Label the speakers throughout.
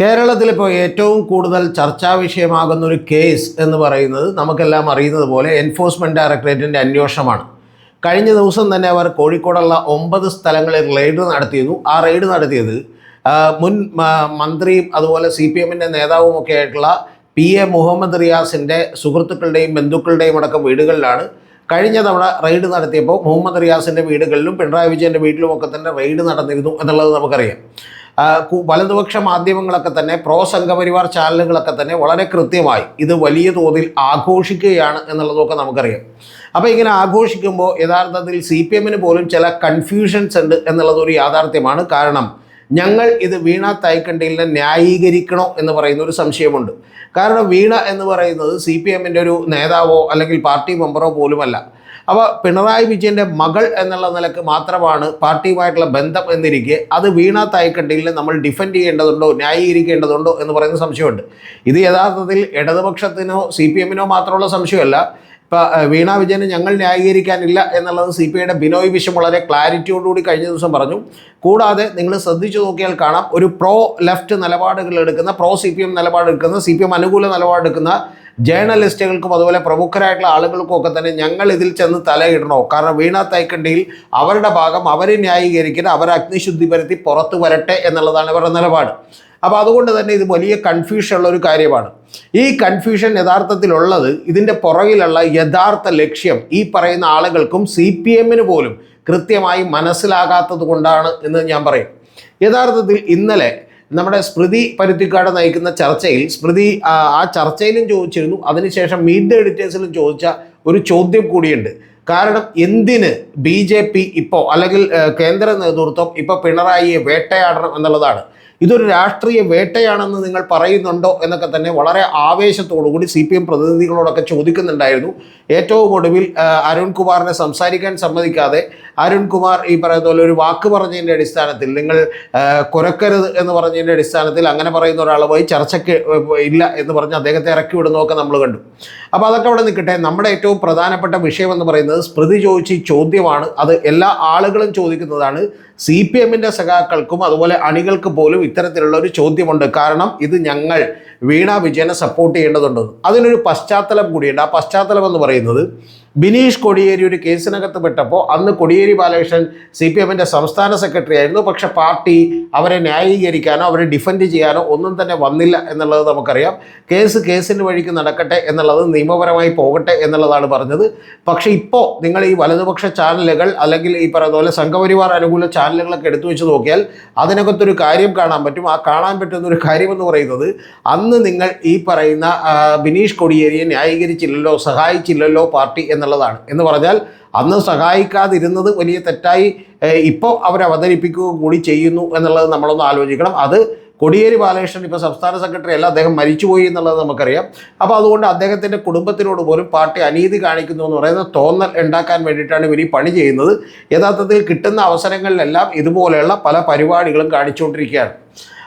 Speaker 1: കേരളത്തിലിപ്പോൾ ഏറ്റവും കൂടുതൽ ചർച്ചാ വിഷയമാകുന്ന ഒരു കേസ് എന്ന് പറയുന്നത് നമുക്കെല്ലാം അറിയുന്നത് പോലെ എൻഫോഴ്സ്മെൻറ്റ് ഡയറക്ടറേറ്റിൻ്റെ അന്വേഷണമാണ്. കഴിഞ്ഞ ദിവസം തന്നെ അവർ കോഴിക്കോടുള്ള 9 സ്ഥലങ്ങളിൽ റെയ്ഡ് നടത്തിയിരുന്നു. ആ റെയ്ഡ് നടത്തിയത് മുൻ മന്ത്രിയും അതുപോലെ CPM-ൻ്റെ നേതാവുമൊക്കെ ആയിട്ടുള്ള PA മുഹമ്മദ് റിയാസിൻ്റെ സുഹൃത്തുക്കളുടെയും ബന്ധുക്കളുടെയും അടക്കം വീടുകളിലാണ്. കഴിഞ്ഞ തവണ റെയ്ഡ് നടത്തിയപ്പോൾ മുഹമ്മദ് റിയാസിൻ്റെ വീടുകളിലും പിണറായി വിജയൻ്റെ വീട്ടിലുമൊക്കെ തന്നെ റെയ്ഡ് നടന്നിരുന്നു എന്നുള്ളത് നമുക്കറിയാം. വലതുപക്ഷ മാധ്യമങ്ങളൊക്കെ തന്നെ പ്രോ സംഘപരിവാർ ചാനലുകളൊക്കെ തന്നെ വളരെ കൃത്യമായി ഇത് വലിയ തോതിൽ ആഘോഷിക്കുകയാണ് എന്നുള്ളതൊക്കെ നമുക്കറിയാം. അപ്പോൾ ഇങ്ങനെ ആഘോഷിക്കുമ്പോൾ യഥാർത്ഥത്തിൽ CPM-ന് പോലും ചില കൺഫ്യൂഷൻസ് ഉണ്ട് എന്നുള്ളതൊരു യാഥാർത്ഥ്യമാണ്. കാരണം ഞങ്ങൾ ഇത് വീണ തൈക്കണ്ടിലിനെ ന്യായീകരിക്കണോ എന്ന് പറയുന്ന ഒരു സംശയമുണ്ട്. കാരണം വീണ എന്ന് പറയുന്നത് CPM-ൻ്റെ ഒരു നേതാവോ അല്ലെങ്കിൽ പാർട്ടി മെമ്പറോ പോലുമല്ല. അപ്പോൾ പിണറായി വിജയൻ്റെ മകൾ എന്നുള്ള നിലക്ക് മാത്രമാണ് പാർട്ടിയുമായിട്ടുള്ള ബന്ധം എന്നിരിക്കെ അത് വീണ തൈക്കണ്ടിലിനെ നമ്മൾ ഡിഫെൻഡ് ചെയ്യേണ്ടതുണ്ടോ ന്യായീകരിക്കേണ്ടതുണ്ടോ എന്ന് പറയുന്ന സംശയമുണ്ട്. ഇത് യഥാർത്ഥത്തിൽ ഇടതുപക്ഷത്തിനോ CPM-നോ മാത്രമുള്ള സംശയമല്ല. ഇപ്പോൾ വീണ വിജയനെ ഞങ്ങൾ ന്യായീകരിക്കാനില്ല എന്നുള്ളത് CPI-യുടെ ബിനോയ് വിശ്വം വളരെ ക്ലാരിറ്റിയോടുകൂടി കഴിഞ്ഞ ദിവസം പറഞ്ഞു. കൂടാതെ നിങ്ങൾ ശ്രദ്ധിച്ചു നോക്കിയാൽ കാണാം, ഒരു പ്രോ ലെഫ്റ്റ് നിലപാടുകൾ എടുക്കുന്ന പ്രോ CPM നിലപാടെടുക്കുന്ന CPM അനുകൂല നിലപാടെടുക്കുന്ന ജേർണലിസ്റ്റുകൾക്കും അതുപോലെ പ്രമുഖരായിട്ടുള്ള ആളുകൾക്കും ഒക്കെ തന്നെ ഞങ്ങൾ ഇതിൽ ചെന്ന് തലയിടണോ? കാരണം വീണ തൈക്കണ്ടിയിൽ അവരുടെ ഭാഗം അവർ ന്യായീകരിക്കരുത്, അവർ അഗ്നിശുദ്ധി വരുത്തി പുറത്തു വരട്ടെ എന്നുള്ളതാണ് ഇവരുടെ നിലപാട്. അപ്പോൾ അതുകൊണ്ട് തന്നെ ഇത് വലിയ കൺഫ്യൂഷൻ ഉള്ള ഒരു കാര്യമാണ്. ഈ കൺഫ്യൂഷൻ യഥാർത്ഥത്തിലുള്ളത് ഇതിൻ്റെ പുറകിലുള്ള യഥാർത്ഥ ലക്ഷ്യം ഈ പറയുന്ന ആളുകൾക്കും CPM-ന് പോലും കൃത്യമായി മനസ്സിലാകാത്തത് കൊണ്ടാണ് എന്ന് ഞാൻ പറയും. യഥാർത്ഥത്തിൽ ഇന്നലെ നമ്മുടെ സ്മൃതി പരുത്തിക്കാട് നയിക്കുന്ന ചർച്ചയിൽ സ്മൃതി ആ ചർച്ചയിലും ചോദിച്ചിരുന്നു, അതിനുശേഷം മീറ്റ് ദ എഡിറ്റേഴ്സിലും ചോദിച്ച ഒരു ചോദ്യം കൂടിയുണ്ട്. കാരണം എന്തിന് BJP ഇപ്പോൾ അല്ലെങ്കിൽ കേന്ദ്ര നേതൃത്വം ഇപ്പോൾ പിണറായിയെ വേട്ടയാടണം എന്നുള്ളതാണ്. ഇതൊരു രാഷ്ട്രീയ വേട്ടയാണെന്ന് നിങ്ങൾ പറയുന്നുണ്ടോ എന്നൊക്കെ തന്നെ വളരെ ആവേശത്തോടുകൂടി CPM പ്രതിനിധികളോടൊക്കെ ചോദിക്കുന്നുണ്ടായിരുന്നു. ഏറ്റവും ഒടുവിൽ അരുൺകുമാറിനെ സംസാരിക്കാൻ സമ്മതിക്കാതെ അരുൺകുമാർ ഈ പറയുന്ന പോലെ ഒരു വാക്ക് പറഞ്ഞതിൻ്റെ അടിസ്ഥാനത്തിൽ നിങ്ങൾ കുരക്കരുത് എന്ന് പറഞ്ഞതിൻ്റെ അടിസ്ഥാനത്തിൽ അങ്ങനെ പറയുന്ന ഒരാളുമായി ചർച്ചയ്ക്ക് ഇല്ല എന്ന് പറഞ്ഞ് അദ്ദേഹത്തെ ഇറക്കി വിടുന്നതൊക്കെ നമ്മൾ കണ്ടു. അപ്പോൾ അതൊക്കെ അവിടെ നിൽക്കട്ടെ. നമ്മുടെ ഏറ്റവും പ്രധാനപ്പെട്ട വിഷയം എന്ന് പറയുന്നത് സ്മൃതി ചോദിച്ച ഈ ചോദ്യമാണ്. അത് എല്ലാ ആളുകളും ചോദിക്കുന്നതാണ്. CPM-ൻ്റെ സഖാക്കൾക്കും അതുപോലെ അണികൾക്ക് പോലും ഇത്തരത്തിലുള്ള ഒരു ചോദ്യമുണ്ട്. കാരണം ഇത് ഞങ്ങൾ വീണ വിജയനെ സപ്പോർട്ട് ചെയ്യേണ്ടതുണ്ട്. അതിനൊരു പശ്ചാത്തലം കൂടിയുണ്ട്. ആ പശ്ചാത്തലം എന്ന് പറയുന്നത് ബിനീഷ് കോടിയേരി ഒരു കേസിനകത്ത് പെട്ടപ്പോൾ അന്ന് കോടിയേരി ബാലകൃഷ്ണൻ CPM-ൻ്റെ സംസ്ഥാന സെക്രട്ടറി ആയിരുന്നു. പക്ഷേ പാർട്ടി അവരെ ന്യായീകരിക്കാനോ അവരെ ഡിഫെൻഡ് ചെയ്യാനോ ഒന്നും തന്നെ വന്നില്ല എന്നുള്ളത് നമുക്കറിയാം. കേസിൻ്റെ വഴിക്ക് നടക്കട്ടെ എന്നുള്ളത്, നിയമപരമായി പോകട്ടെ എന്നുള്ളതാണ് പറഞ്ഞത്. പക്ഷേ ഇപ്പോൾ നിങ്ങൾ ഈ വലതുപക്ഷ ചാനലുകൾ അല്ലെങ്കിൽ ഈ പറയുന്ന പോലെ സംഘപരിവാർ അനുകൂല ചാനലുകളൊക്കെ എടുത്തു വെച്ച് നോക്കിയാൽ അതിനകത്തൊരു കാര്യം കാണാൻ പറ്റും. ആ കാണാൻ പറ്റുന്ന ഒരു കാര്യമെന്ന് പറയുന്നത് അന്ന് നിങ്ങൾ ഈ പറയുന്ന ബിനീഷ് കോടിയേരിയെ ന്യായീകരിച്ചില്ലല്ലോ, സഹായിച്ചില്ലല്ലോ പാർട്ടി എന്നുള്ളതാണ്. എന്ന് പറഞ്ഞാൽ അന്ന് സഹായിക്കാതിരുന്നത് വലിയ തെറ്റായി ഇപ്പോൾ അവരവതരിപ്പിക്കുക കൂടി ചെയ്യുന്നു എന്നുള്ളത് നമ്മളൊന്ന് ആലോചിക്കണം. അത് കോടിയേരി ബാലകൃഷ്ണൻ ഇപ്പോൾ സംസ്ഥാന സെക്രട്ടറി അല്ല, അദ്ദേഹം മരിച്ചുപോയി എന്നുള്ളത് നമുക്കറിയാം. അപ്പോൾ അതുകൊണ്ട് അദ്ദേഹത്തിൻ്റെ കുടുംബത്തിനോട് പോലും പാർട്ടി അനീതി കാണിക്കുന്നു എന്ന് പറയുന്ന തോന്നൽ ഉണ്ടാക്കാൻ വേണ്ടിയിട്ടാണ് ഇവർ ഈ പണി ചെയ്യുന്നത്. യഥാർത്ഥത്തിൽ കിട്ടുന്ന അവസരങ്ങളിലെല്ലാം ഇതുപോലെയുള്ള പല പരിപാടികളും കാണിച്ചുകൊണ്ടിരിക്കുകയാണ്.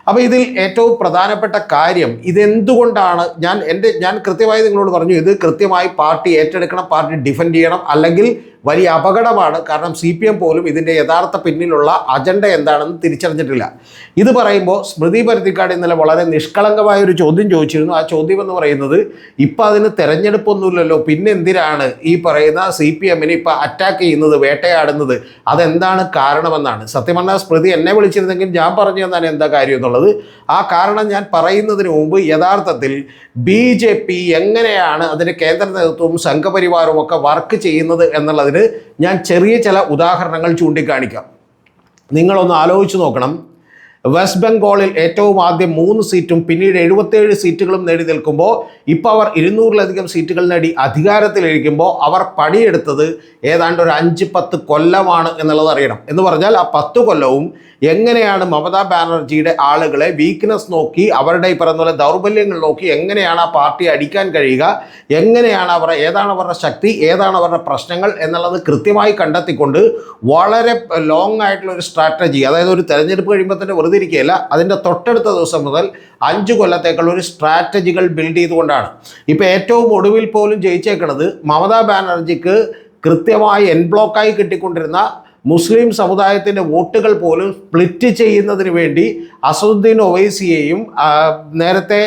Speaker 1: അപ്പോൾ ഇതിൽ ഏറ്റവും പ്രധാനപ്പെട്ട കാര്യം ഇതെന്തുകൊണ്ടാണ് ഞാൻ കൃത്യമായി നിങ്ങളോട് പറഞ്ഞു, ഇത് കൃത്യമായി പാർട്ടി ഏറ്റെടുക്കണം, പാർട്ടി ഡിഫെൻഡ് ചെയ്യണം, അല്ലെങ്കിൽ വലിയ അപകടമാണ്. കാരണം CPM പോലും ഇതിൻ്റെ യഥാർത്ഥ പിന്നിലുള്ള അജണ്ട എന്താണെന്ന് തിരിച്ചറിഞ്ഞിട്ടില്ല. ഇത് പറയുമ്പോൾ സ്മൃതി പരുത്തിക്കാട് ഇന്നലെ വളരെ നിഷ്കളങ്കമായ ഒരു ചോദ്യം ചോദിച്ചിരുന്നു. ആ ചോദ്യം എന്ന് പറയുന്നത് ഇപ്പം അതിന് തെരഞ്ഞെടുപ്പൊന്നുമില്ലല്ലോ, പിന്നെ എന്തിനാണ് ഈ പറയുന്ന CPM-നെ ഇപ്പം അറ്റാക്ക് ചെയ്യുന്നത്, വേട്ടയാടുന്നത്, അതെന്താണ് കാരണമെന്നാണ്. സത്യം പറഞ്ഞാൽ സ്മൃതി എന്നെ വിളിച്ചിരുന്നെങ്കിൽ ഞാൻ പറഞ്ഞു തന്നാണ് എന്താ കാര്യം എന്നുള്ളത്. ആ കാരണം ഞാൻ പറയുന്നതിന് മുമ്പ് യഥാർത്ഥത്തിൽ BJP എങ്ങനെയാണ് അതിൻ്റെ കേന്ദ്ര നേതൃത്വവും സംഘപരിവാരവും ഒക്കെ വർക്ക് ചെയ്യുന്നത് എന്നുള്ളതിന് ഞാൻ ചെറിയ ചില ഉദാഹരണങ്ങൾ ചൂണ്ടിക്കാണിക്കാം. നിങ്ങളൊന്ന് ആലോചിച്ച് നോക്കണം. വെസ്റ്റ് ബംഗാളിൽ ഏറ്റവും ആദ്യം 3 സീറ്റും പിന്നീട് 77 സീറ്റുകളും നേടി നിൽക്കുമ്പോൾ ഇപ്പോൾ അവർ 200-ലധികം സീറ്റുകൾ നേടി അധികാരത്തിലിരിക്കുമ്പോൾ അവർ പണിയെടുത്തത് ഏതാണ്ട് ഒരു 5-10 കൊല്ലമാണ് എന്നുള്ളത് അറിയണം. എന്ന് പറഞ്ഞാൽ ആ 10 കൊല്ലവും എങ്ങനെയാണ് മമതാ ബാനർജിയുടെ ആളുകളെ വീക്ക്നെസ് നോക്കി, അവരുടെ ഈ പറയുന്ന പോലെ ദൗർബല്യങ്ങൾ നോക്കി എങ്ങനെയാണ് ആ പാർട്ടി അടിക്കാൻ കഴിയുക, എങ്ങനെയാണ് ഏതാണ് അവരുടെ ശക്തി, ഏതാണ് അവരുടെ പ്രശ്നങ്ങൾ എന്നുള്ളത് കൃത്യമായി കണ്ടെത്തിക്കൊണ്ട് വളരെ ലോങ് ആയിട്ടുള്ള ഒരു സ്ട്രാറ്റജി, അതായത് ഒരു തെരഞ്ഞെടുപ്പ് കഴിയുമ്പോൾ തന്നെ വെറുതെ ഇരിക്കുകയല്ല, അതിൻ്റെ തൊട്ടടുത്ത ദിവസം മുതൽ 5 കൊല്ലത്തേക്കുള്ള ഒരു സ്ട്രാറ്റജികൾ ബിൽഡ് ചെയ്തുകൊണ്ടാണ് ഇപ്പോൾ ഏറ്റവും ഒടുവിൽ പോലും ജയിച്ചേക്കുന്നത്. മമതാ ബാനർജിക്ക് കൃത്യമായി എൻബ്ലോക്കായി കിട്ടിക്കൊണ്ടിരുന്ന മുസ്ലിം സമുദായത്തിൻ്റെ വോട്ടുകൾ പോലും സ്പ്ലിറ്റ് ചെയ്യുന്നതിന് വേണ്ടി അസദുദ്ദീൻ ഒവൈസിയെയും നേരത്തെ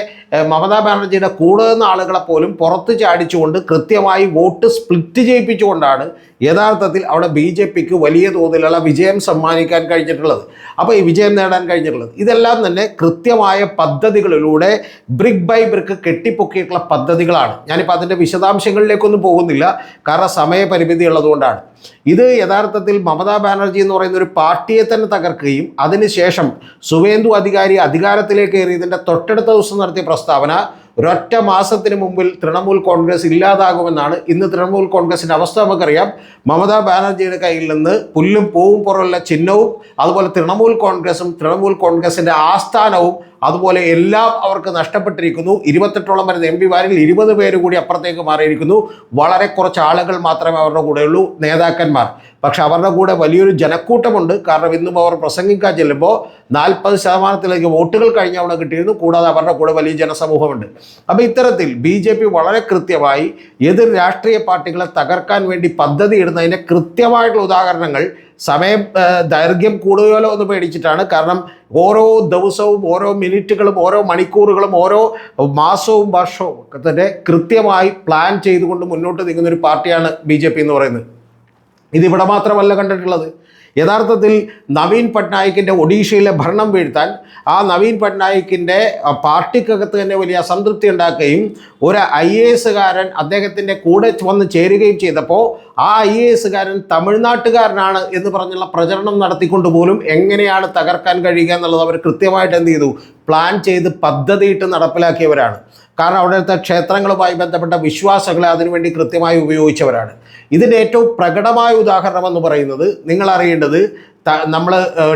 Speaker 1: മമതാ ബാനർജിയുടെ കൂടെ നിന്ന ആളുകളെ പോലും പുറത്ത് ചാടിച്ചുകൊണ്ട് കൃത്യമായി വോട്ട് സ്പ്ലിറ്റ് ചെയ്യിപ്പിച്ചുകൊണ്ടാണ് യഥാർത്ഥത്തിൽ അവിടെ BJPക്ക് വലിയ തോതിലുള്ള വിജയം സമ്മാനിക്കാൻ കഴിഞ്ഞിട്ടുള്ളത്. അപ്പോൾ ഈ വിജയം നേടാൻ കഴിഞ്ഞിട്ടുള്ളത് ഇതെല്ലാം തന്നെ കൃത്യമായ പദ്ധതികളിലൂടെ ബ്രിക്ക് ബൈ ബ്രിക്ക് കെട്ടിപ്പൊക്കിയിട്ടുള്ള പദ്ധതികളാണ്. ഞാനിപ്പോൾ അതിൻ്റെ വിശദാംശങ്ങളിലേക്കൊന്നും പോകുന്നില്ല, കാരണം സമയപരിമിതി ഉള്ളതുകൊണ്ടാണ്. ഇത് യഥാർത്ഥത്തിൽ മമതാ ബാനർജി എന്ന് പറയുന്ന ഒരു പാർട്ടിയെ തന്നെ തകർക്കുകയും അതിനുശേഷം സുവേന്ദു അധികാരി അധികാരത്തിലേക്ക് കയറിയതിൻ്റെ തൊട്ടടുത്ത ദിവസം നടത്തിയ പ്രസ്താവന ഒരൊറ്റ മാസത്തിന് മുമ്പിൽ തൃണമൂൽ കോൺഗ്രസ് ഇല്ലാതാകുമെന്നാണ്. ഇന്ന് തൃണമൂൽ കോൺഗ്രസിൻ്റെ അവസ്ഥ നമുക്കറിയാം. മമതാ ബാനർജിയുടെ കയ്യിൽ നിന്ന് പുല്ലും പൂവും പുറമുള്ള ചിഹ്നവും അതുപോലെ തൃണമൂൽ കോൺഗ്രസിൻ്റെ ആസ്ഥാനവും അതുപോലെ എല്ലാം അവർക്ക് നഷ്ടപ്പെട്ടിരിക്കുന്നു. 28ഓളം വരുന്ന MP-മാരിൽ 20 പേര് കൂടി അപ്പുറത്തേക്ക് മാറിയിരിക്കുന്നു. വളരെ കുറച്ച് ആളുകൾ മാത്രമേ അവരുടെ കൂടെയുള്ളൂ, നേതാക്കന്മാർ. പക്ഷെ അവരുടെ കൂടെ വലിയൊരു ജനക്കൂട്ടമുണ്ട്. കാരണം ഇന്നും അവർ പ്രസംഗിക്കാൻ ചെല്ലുമ്പോൾ 40% വോട്ടുകൾ കഴിഞ്ഞ അവിടെ കിട്ടിയിരുന്നു. കൂടാതെ അവരുടെ കൂടെ വലിയ ജനസമൂഹമുണ്ട്. അപ്പോൾ ഇത്തരത്തിൽ BJP വളരെ കൃത്യമായി എതിർ രാഷ്ട്രീയ പാർട്ടികളെ തകർക്കാൻ വേണ്ടി പദ്ധതി ഇടുന്നതിൻ്റെ കൃത്യമായിട്ടുള്ള ഉദാഹരണങ്ങൾ സമയം ദൈർഘ്യം കൂടുതലോ എന്ന് പേടിച്ചിട്ടാണ്. കാരണം ഓരോ ദിവസവും ഓരോ മിനിറ്റുകളും ഓരോ മണിക്കൂറുകളും ഓരോ മാസവും വർഷവും ഒക്കെ തന്നെ കൃത്യമായി പ്ലാൻ ചെയ്തുകൊണ്ട് മുന്നോട്ട് നീങ്ങുന്ന ഒരു പാർട്ടിയാണ് BJP എന്ന് പറയുന്നത്. ഇതിവിടെ മാത്രമല്ല കണ്ടിട്ടുള്ളത്. യഥാർത്ഥത്തിൽ നവീൻ പട്നായിക്കിൻ്റെ ഒഡീഷയിലെ ഭരണം വീഴ്ത്താൻ ആ നവീൻ പട്നായിക്കിൻ്റെ പാർട്ടിക്കകത്ത് തന്നെ വലിയ അസംതൃപ്തി ഉണ്ടാക്കുകയും ഒരു IAS-കാരൻ അദ്ദേഹത്തിൻ്റെ കൂടെ വന്ന് ചേരുകയും ചെയ്തപ്പോൾ ആ IAS-കാരൻ തമിഴ്നാട്ടുകാരനാണ് എന്ന് പറഞ്ഞുള്ള പ്രചരണം നടത്തിക്കൊണ്ട് പോലും എങ്ങനെയാണ് തകർക്കാൻ കഴിയുക എന്നുള്ളത് അവർ കൃത്യമായിട്ട് എന്ത് ചെയ്തു, പ്ലാൻ ചെയ്ത് പദ്ധതിയിട്ട് നടപ്പിലാക്കിയവരാണ്. കാരണം അവിടുത്തെ ക്ഷേത്രങ്ങളുമായി ബന്ധപ്പെട്ട വിശ്വാസങ്ങളെ അതിനുവേണ്ടി കൃത്യമായി ഉപയോഗിച്ചവരാണ്. ഇതിൻ്റെ ഏറ്റവും പ്രകടമായ ഉദാഹരണം എന്ന് പറയുന്നത് നിങ്ങൾ അറിയേണ്ടത്, നമ്മൾ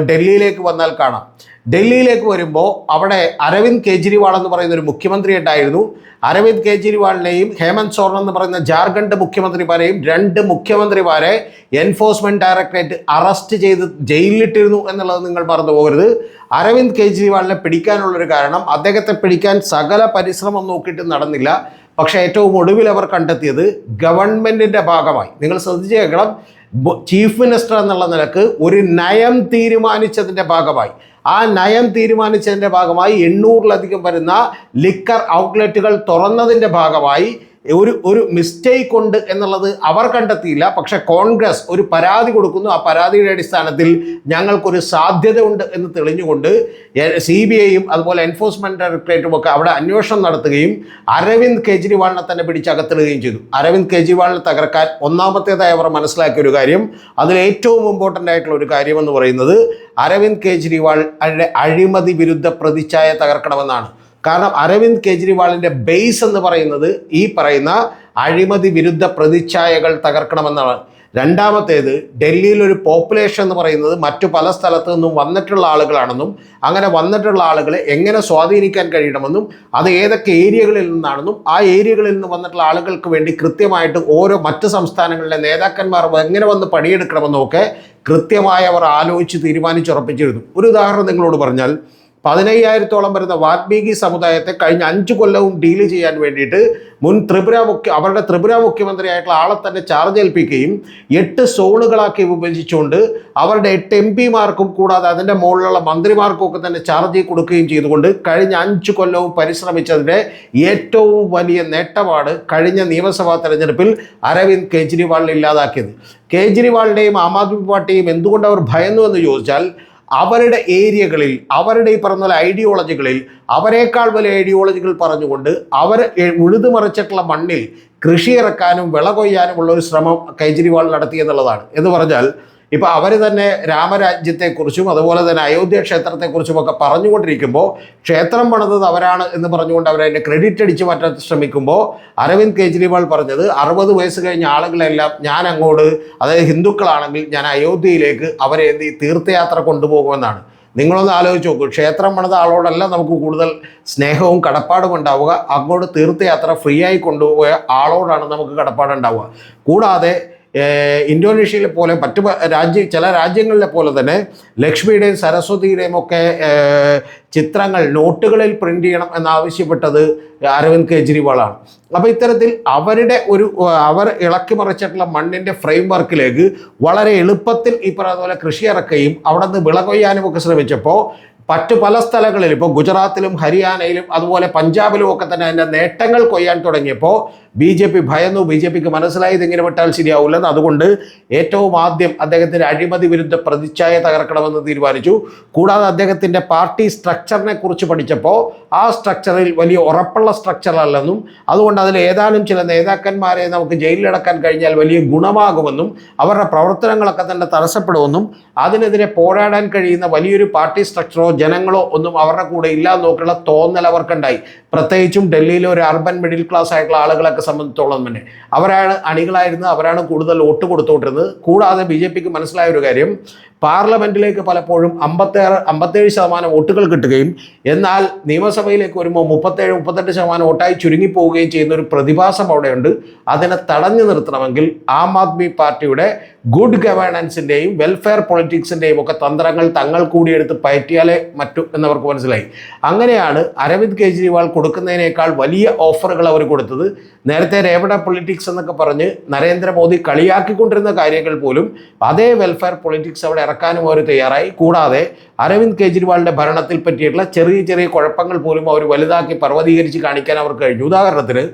Speaker 1: ഡൽഹിയിലേക്ക് വന്നാൽ കാണാം. ഡൽഹിയിലേക്ക് വരുമ്പോൾ അവിടെ അരവിന്ദ് കെജ്രിവാൾ എന്ന് പറയുന്ന ഒരു മുഖ്യമന്ത്രി ഉണ്ടായിരുന്നു. അരവിന്ദ് കെജ്രിവാളിനെയും ഹേമന്ത് സോറൻ എന്ന് പറയുന്ന ജാർഖണ്ഡ് മുഖ്യമന്ത്രിമാരെയും 2 മുഖ്യമന്ത്രിമാരെ എൻഫോഴ്സ്മെൻറ്റ് ഡയറക്ടറേറ്റ് അറസ്റ്റ് ചെയ്ത് ജയിലിലിട്ടിരുന്നു എന്നുള്ളത് നിങ്ങൾ മറന്നു പോകരുത്. അരവിന്ദ് കെജ്രിവാളിനെ പിടിക്കാനുള്ളൊരു കാരണം അദ്ദേഹത്തെ പിടിക്കാൻ സകല പരിശ്രമം നോക്കിയിട്ട് നടന്നില്ല. പക്ഷേ ഏറ്റവും ഒടുവിൽ അവർ കണ്ടെത്തിയത് ഗവൺമെൻറ്റിൻ്റെ ഭാഗമായി, നിങ്ങൾ ശ്രദ്ധിച്ച് കേൾക്കണം, ചീഫ് മിനിസ്റ്റർ എന്നുള്ള നിലക്ക് ഒരു നയം തീരുമാനിച്ചതിൻ്റെ ഭാഗമായി, ആ നയം തീരുമാനിച്ചതിൻ്റെ ഭാഗമായി 800-ലധികം വരുന്ന ലിക്കർ ഔട്ട്ലെറ്റുകൾ തുറന്നതിൻ്റെ ഭാഗമായി ഒരു മിസ്റ്റേക്ക് ഉണ്ട് എന്നുള്ളത് അവർ കണ്ടെത്തിയില്ല. പക്ഷേ കോൺഗ്രസ് ഒരു പരാതി കൊടുക്കുന്നു. ആ പരാതിയുടെ അടിസ്ഥാനത്തിൽ ഞങ്ങൾക്കൊരു സാധ്യത ഉണ്ട് എന്ന് തെളിഞ്ഞുകൊണ്ട് CBIയും അതുപോലെ എൻഫോഴ്സ്മെൻറ്റ് ഡയറക്ടറേറ്റും ഒക്കെ അവിടെ അന്വേഷണം നടത്തുകയും അരവിന്ദ് കെജ്രിവാളിനെ തന്നെ പിടിച്ചകത്തിടുകയും ചെയ്തു. അരവിന്ദ് കെജ്രിവാളിനെ തകർക്കാൻ ഒന്നാമത്തേതായി അവർ മനസ്സിലാക്കിയ ഒരു കാര്യം, അതിൽ ഏറ്റവും ഇമ്പോർട്ടൻ്റ് ആയിട്ടുള്ള ഒരു കാര്യം എന്ന് പറയുന്നത് അരവിന്ദ് കെജ്രിവാളിൻ്റെ അഴിമതി വിരുദ്ധ പ്രതിച്ഛായ തകർക്കണമെന്നാണ്. കാരണം അരവിന്ദ് കെജ്രിവാളിൻ്റെ ബേസ് എന്ന് പറയുന്നത് ഈ പറയുന്ന അഴിമതി വിരുദ്ധ പ്രതിച്ഛായകൾ തകർക്കണമെന്നാണ്. രണ്ടാമത്തേത്, ഡൽഹിയിലൊരു പോപ്പുലേഷൻ എന്ന് പറയുന്നത് മറ്റു പല സ്ഥലത്തു നിന്നും വന്നിട്ടുള്ള ആളുകളാണെന്നും അങ്ങനെ വന്നിട്ടുള്ള ആളുകളെ എങ്ങനെ സ്വാധീനിക്കാൻ കഴിയണമെന്നും അത് ഏതൊക്കെ ഏരിയകളിൽ നിന്നാണെന്നും ആ ഏരിയകളിൽ നിന്ന് വന്നിട്ടുള്ള ആളുകൾക്ക് വേണ്ടി കൃത്യമായിട്ട് ഓരോ മറ്റ് സംസ്ഥാനങ്ങളിലെ നേതാക്കന്മാർ എങ്ങനെ വന്ന് പണിയെടുക്കണമെന്നും ഒക്കെ കൃത്യമായി അവർ ആലോചിച്ച് തീരുമാനിച്ചുറപ്പിച്ചിരുന്നു. ഒരു ഉദാഹരണം നിങ്ങളോട് പറഞ്ഞാൽ, 15,000-ഓളം വരുന്ന വാൽമീകി സമുദായത്തെ കഴിഞ്ഞ 5 കൊല്ലവും ഡീൽ ചെയ്യാൻ വേണ്ടിയിട്ട് അവരുടെ ത്രിപുര മുഖ്യമന്ത്രിയായിട്ടുള്ള ആളെ തന്നെ ചാർജ് ഏൽപ്പിക്കുകയും 8 സോണുകളാക്കി വിഭജിച്ചുകൊണ്ട് അവരുടെ 8 MP-മാർക്കും കൂടാതെ അതിൻ്റെ മുകളിലുള്ള മന്ത്രിമാർക്കും ഒക്കെ തന്നെ ചാർജ് കൊടുക്കുകയും ചെയ്തുകൊണ്ട് കഴിഞ്ഞ 5 കൊല്ലവും പരിശ്രമിച്ചതിൻ്റെ ഏറ്റവും വലിയ നേട്ടമാണ് കഴിഞ്ഞ നിയമസഭാ തെരഞ്ഞെടുപ്പിൽ അരവിന്ദ് കെജ്രിവാളിനെ ഇല്ലാതാക്കിയത്. കെജ്രിവാളിൻ്റെയും ആം ആദ്മി പാർട്ടിയും എന്തുകൊണ്ട് അവർ ഭയന്നു എന്ന് ചോദിച്ചാൽ, അവരുടെ ഏരിയകളിൽ അവരുടെ ഈ പറഞ്ഞ ഐഡിയോളജികളിൽ അവരെക്കാൾ വലിയ ഐഡിയോളജികൾ പറഞ്ഞുകൊണ്ട് അവർ ഉഴുതുമറിച്ചിട്ടുള്ള മണ്ണിൽ കൃഷി ഇറക്കാനും വിള കൊയ്യാനുമുള്ള ഒരു ശ്രമം കെജ്രിവാൾ നടത്തി എന്നുള്ളതാണ്. എന്ന് പറഞ്ഞാൽ ഇപ്പോൾ അവർ തന്നെ രാമരാജ്യത്തെക്കുറിച്ചും അതുപോലെ തന്നെ അയോധ്യ ക്ഷേത്രത്തെക്കുറിച്ചും ഒക്കെ പറഞ്ഞുകൊണ്ടിരിക്കുമ്പോൾ ക്ഷേത്രം പണിതത് അവരാണ് എന്ന് പറഞ്ഞുകൊണ്ട് അവരതിൻ്റെ ക്രെഡിറ്റ് അടിച്ചു മാറ്റാൻ ശ്രമിക്കുമ്പോൾ അരവിന്ദ് കെജ്രിവാൾ പറഞ്ഞത് 60 വയസ്സ് കഴിഞ്ഞ ആളുകളെല്ലാം ഞാൻ അങ്ങോട്ട്, അതായത് ഹിന്ദുക്കളാണെങ്കിൽ ഞാൻ അയോധ്യയിലേക്ക് അവരെ തീർത്ഥയാത്ര കൊണ്ടുപോകുമെന്നാണ്. നിങ്ങളൊന്ന് ആലോചിച്ച് നോക്കൂ, ക്ഷേത്രം പണിത ആളോടല്ല നമുക്ക് കൂടുതൽ സ്നേഹവും കടപ്പാടും ഉണ്ടാവുക, അങ്ങോട്ട് തീർത്ഥയാത്ര ഫ്രീ ആയി കൊണ്ടുപോയ ആളോടാണ് നമുക്ക് കടപ്പാടുണ്ടാവുക. കൂടാതെ ഇന്തോനേഷ്യയിലെ പോലെ ചില രാജ്യങ്ങളിലെ പോലെ തന്നെ ലക്ഷ്മിയുടെയും സരസ്വതിയുടെയും ഒക്കെ ചിത്രങ്ങൾ നോട്ടുകളിൽ പ്രിൻ്റ് ചെയ്യണം എന്നാവശ്യപ്പെട്ടത് അരവിന്ദ് കെജ്രിവാളാണ്. അപ്പോൾ ഇത്തരത്തിൽ അവർ ഇളക്കി മറിച്ചിട്ടുള്ള മണ്ണിൻ്റെ ഫ്രെയിം വർക്കിലേക്ക് വളരെ എളുപ്പത്തിൽ ഈ പറയുന്ന പോലെ കൃഷി ഇറക്കുകയും അവിടെ നിന്ന് വിള കൊയ്യാനും ഒക്കെ ശ്രമിച്ചപ്പോൾ മറ്റു പല സ്ഥലങ്ങളിലും ഇപ്പോൾ ഗുജറാത്തിലും ഹരിയാനയിലും അതുപോലെ പഞ്ചാബിലും ഒക്കെ തന്നെ അതിൻ്റെ നേട്ടങ്ങൾ കൊയ്യാൻ തുടങ്ങിയപ്പോൾ ബി ജെ പി ഭയന്നു. ബി ജെ പിക്ക് മനസ്സിലായി ഇതിങ്ങനെ വിട്ടാൽ ശരിയാവില്ലെന്ന്. അതുകൊണ്ട് ഏറ്റവും ആദ്യം അദ്ദേഹത്തിൻ്റെ അഴിമതി വിരുദ്ധ പ്രതിച്ഛായ തകർക്കണമെന്ന് തീരുമാനിച്ചു. കൂടാതെ അദ്ദേഹത്തിൻ്റെ പാർട്ടി സ്ട്രക്ചറിനെ കുറിച്ച് പഠിച്ചപ്പോൾ ആ സ്ട്രക്ചറിൽ വലിയ ഉറപ്പുള്ള സ്ട്രക്ചറല്ലെന്നും അതുകൊണ്ട് അതിൽ ഏതാനും ചില നേതാക്കന്മാരെ നമുക്ക് ജയിലിലടക്കാൻ കഴിഞ്ഞാൽ വലിയ ഗുണമാകുമെന്നും അവരുടെ പ്രവർത്തനങ്ങളൊക്കെ തന്നെ തടസ്സപ്പെടുമെന്നും അതിനെതിരെ പോരാടാൻ കഴിയുന്ന വലിയൊരു പാർട്ടി സ്ട്രക്ചറോ ജനങ്ങളോ ഒന്നും അവരുടെ കൂടെ ഇല്ലാതെ നോക്കിയുള്ള തോന്നൽ അവർക്കുണ്ടായി. പ്രത്യേകിച്ചും ഡൽഹിയിലെ ഒരു അർബൻ മിഡിൽ ക്ലാസ് ആയിട്ടുള്ള ആളുകളൊക്കെ സംബന്ധിച്ചോളം തന്നെ അവരാണ് അണികളായിരുന്നത്, അവരാണ് കൂടുതൽ വോട്ട് കൊടുത്തുകൊണ്ടിരുന്നത്. കൂടാതെ ബി ജെ പിക്ക് മനസ്സിലായ ഒരു കാര്യം, പാർലമെന്റിലേക്ക് പലപ്പോഴും 57% വോട്ടുകൾ കിട്ടുകയും എന്നാൽ നിയമസഭയിലേക്ക് വരുമ്പോൾ 37-38% വോട്ടായി ചുരുങ്ങിപ്പോവുകയും ചെയ്യുന്ന ഒരു പ്രതിഭാസം അവിടെയുണ്ട്. അതിനെ തടഞ്ഞു നിർത്തണമെങ്കിൽ ആം ആദ്മി പാർട്ടിയുടെ ഗുഡ് ഗവേണൻസിൻ്റെയും വെൽഫെയർ പൊളിറ്റിക്സിൻ്റെയും ഒക്കെ തന്ത്രങ്ങൾ തങ്ങൾ കൂടിയെടുത്ത് പയറ്റിയാലേ മറ്റു എന്നവർക്ക് മനസ്സിലായി. അങ്ങനെയാണ് അരവിന്ദ് കെജ്രിവാൾ കൊടുക്കുന്നതിനേക്കാൾ വലിയ ഓഫറുകൾ അവർ കൊടുത്തത്. നേരത്തെ രേവഡ പൊളിറ്റിക്സ് എന്നൊക്കെ പറഞ്ഞ് നരേന്ദ്രമോദി കളിയാക്കിക്കൊണ്ടിരുന്ന കാര്യങ്ങൾ പോലും അതേ വെൽഫെയർ പൊളിറ്റിക്സ് അവിടെ ഇറക്കാനും അവർ തയ്യാറായി. കൂടാതെ അരവിന്ദ് കെജ്രിവാളിൻ്റെ ഭരണത്തിൽ പറ്റിയിട്ടുള്ള ചെറിയ ചെറിയ കുഴപ്പങ്ങൾ പോലും അവർ വലുതാക്കി പർവ്വതീകരിച്ച് കാണിക്കാൻ അവർക്ക് കഴിഞ്ഞു. ഉദാഹരണത്തിന്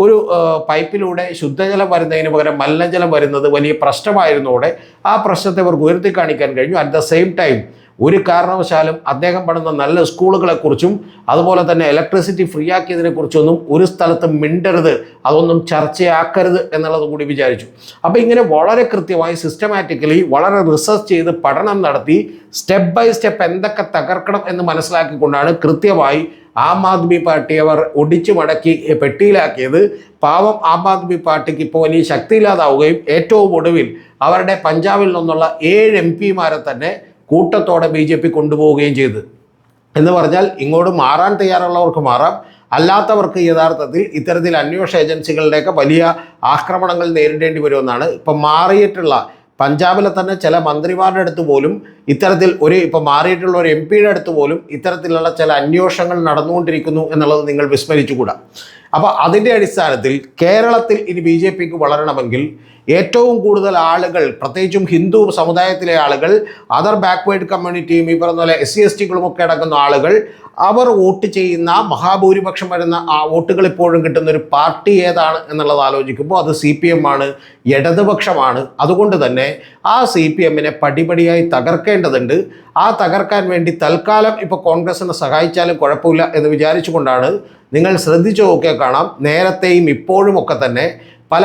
Speaker 1: ഒരു പൈപ്പിലൂടെ ശുദ്ധജലം വരുന്നതിന് പകരം മലിനജലം വരുന്നത് വലിയ പ്രശ്നമായിരുന്നതോടെ ആ പ്രശ്നത്തെ അവർക്ക് ഉയർത്തി കാണിക്കാൻ കഴിഞ്ഞു. അറ്റ് ദ സെയിം ടൈം ഒരു കാരണവശാലും അദ്ദേഹം പണിത നല്ല സ്കൂളുകളെക്കുറിച്ചും അതുപോലെ തന്നെ ഇലക്ട്രിസിറ്റി ഫ്രീ ആക്കിയതിനെക്കുറിച്ചൊന്നും ഒരു സ്ഥലത്തും മിണ്ടരുത്, അതൊന്നും ചർച്ചയാക്കരുത് എന്നുള്ളത് കൂടി വിചാരിച്ചു. അപ്പോൾ ഇങ്ങനെ വളരെ കൃത്യമായി സിസ്റ്റമാറ്റിക്കലി വളരെ റിസർച്ച് ചെയ്ത് പഠനം നടത്തി സ്റ്റെപ്പ് ബൈ സ്റ്റെപ്പ് എന്തൊക്കെ തകർക്കണം എന്ന് മനസ്സിലാക്കിക്കൊണ്ടാണ് കൃത്യമായി ആം ആദ്മി പാർട്ടി അവർ ഒടിച്ചു മടക്കി പെട്ടിയിലാക്കിയത്. പാവം ആം ആദ്മി പാർട്ടിക്ക് ഇപ്പോൾ വലിയ ശക്തിയില്ലാതാവുകയും ഏറ്റവും ഒടുവിൽ അവരുടെ പഞ്ചാബിൽ നിന്നുള്ള 7 MP തന്നെ കൂട്ടത്തോടെ ബി ജെ പി കൊണ്ടുപോവുകയും ചെയ്തു. എന്ന് പറഞ്ഞാൽ ഇങ്ങോട്ട് മാറാൻ തയ്യാറുള്ളവർക്ക് മാറാം, അല്ലാത്തവർക്ക് യഥാർത്ഥത്തിൽ ഇത്തരത്തിൽ അന്വേഷണ ഏജൻസികളുടെയൊക്കെ വലിയ ആക്രമണങ്ങൾ നേരിടേണ്ടി വരുമെന്നാണ്. ഇപ്പം മാറിയിട്ടുള്ള പഞ്ചാബിലെ തന്നെ ചില മന്ത്രിമാരുടെ അടുത്ത് പോലും ഇത്തരത്തിൽ ഇപ്പം മാറിയിട്ടുള്ള ഒരു MP അടുത്ത് പോലും ഇത്തരത്തിലുള്ള ചില അന്വേഷണങ്ങൾ നടന്നുകൊണ്ടിരിക്കുന്നു എന്നുള്ളത് നിങ്ങൾ വിസ്മരിച്ചുകൂടാ. അപ്പോൾ അതിൻ്റെ അടിസ്ഥാനത്തിൽ കേരളത്തിൽ ഇനി ബി ജെ പിക്ക് വളരണമെങ്കിൽ ഏറ്റവും കൂടുതൽ ആളുകൾ, പ്രത്യേകിച്ചും ഹിന്ദു സമുദായത്തിലെ ആളുകൾ, അതർ ബാക്ക്വേർഡ് കമ്മ്യൂണിറ്റിയും ഈ പറഞ്ഞ പോലെ SC/ST ഒക്കെ അടങ്ങുന്ന ആളുകൾ, അവർ വോട്ട് ചെയ്യുന്ന മഹാഭൂരിപക്ഷം വരുന്ന ആ വോട്ടുകൾ ഇപ്പോഴും കിട്ടുന്ന ഒരു പാർട്ടി ഏതാണ് എന്നുള്ളത് ആലോചിക്കുമ്പോൾ അത് CPM ആണ്, ഇടതുപക്ഷമാണ്. അതുകൊണ്ട് തന്നെ ആ CPM-നെ പടിപടിയായി തകർക്കേണ്ടതുണ്ട്. ആ തകർക്കാൻ വേണ്ടി തൽക്കാലം ഇപ്പോൾ കോൺഗ്രസിനെ സഹായിച്ചാലും കുഴപ്പമില്ല എന്ന് വിചാരിച്ചുകൊണ്ടാണ് നിങ്ങൾ ശ്രദ്ധിച്ചു നോക്കിയാൽ കാണാം, നേരത്തെയും ഇപ്പോഴും ഒക്കെ തന്നെ പല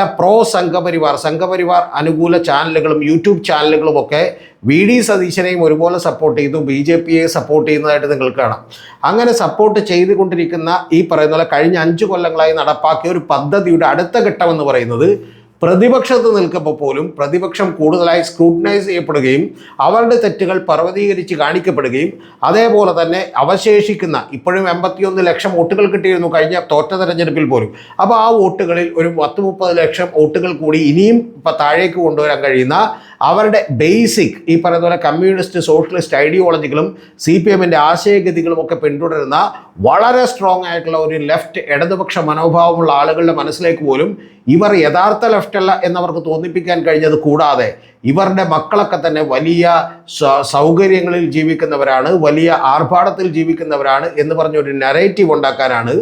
Speaker 1: സംഘപരിവാർ അനുകൂല ചാനലുകളും യൂട്യൂബ് ചാനലുകളും ഒക്കെ VD സതീശനെയും ഒരുപോലെ സപ്പോർട്ട് ചെയ്തു, BJPയെ സപ്പോർട്ട് ചെയ്യുന്നതായിട്ട് നിങ്ങൾക്ക് കാണാം. അങ്ങനെ സപ്പോർട്ട് ചെയ്തുകൊണ്ടിരിക്കുന്ന ഈ പറയുന്ന പോലെ കഴിഞ്ഞ 5 കൊല്ലങ്ങളായി നടപ്പാക്കിയ ഒരു പദ്ധതിയുടെ അടുത്ത ഘട്ടമെന്ന് പറയുന്നത് പ്രതിപക്ഷത്ത് നിൽക്കുമ്പോൾ പോലും പ്രതിപക്ഷം കൂടുതലായി സ്ക്രൂട്ടനൈസ് ചെയ്യപ്പെടുകയും അവരുടെ തെറ്റുകൾ പർവ്വതീകരിച്ച് കാണിക്കപ്പെടുകയും അതേപോലെ തന്നെ അവശേഷിക്കുന്ന ഇപ്പോഴും 81 ലക്ഷം വോട്ടുകൾ കിട്ടിയിരുന്നു കഴിഞ്ഞ തോറ്റ തെരഞ്ഞെടുപ്പിൽ പോലും. അപ്പോൾ ആ വോട്ടുകളിൽ ഒരു 10-30 ലക്ഷം വോട്ടുകൾ കൂടി ഇനിയും താഴേക്ക് കൊണ്ടുവരാൻ കഴിയുന്ന അവരുടെ ബേസിക് ഈ പറയുന്ന പോലെ കമ്മ്യൂണിസ്റ്റ് സോഷ്യലിസ്റ്റ് ഐഡിയോളജികളും CPM-ൻ്റെ ആശയഗതികളും ഒക്കെ പിന്തുടരുന്ന വളരെ സ്ട്രോങ് ആയിട്ടുള്ള ഒരു ലെഫ്റ്റ് ഇടതുപക്ഷ മനോഭാവമുള്ള ആളുകളുടെ മനസ്സിലേക്ക് പോലും ഇവർ യഥാർത്ഥ ലെഫ്റ്റ് അല്ല എന്നവർക്ക് തോന്നിപ്പിക്കാൻ കഴിഞ്ഞത്. കൂടാതെ ഇവരുടെ മക്കളൊക്കെ തന്നെ വലിയ സൗകര്യങ്ങളിൽ ജീവിക്കുന്നവരാണ്, വലിയ ആർഭാടത്തിൽ ജീവിക്കുന്നവരാണ് എന്ന് പറഞ്ഞൊരു നറേറ്റീവ് ഉണ്ടാക്കാനാണ്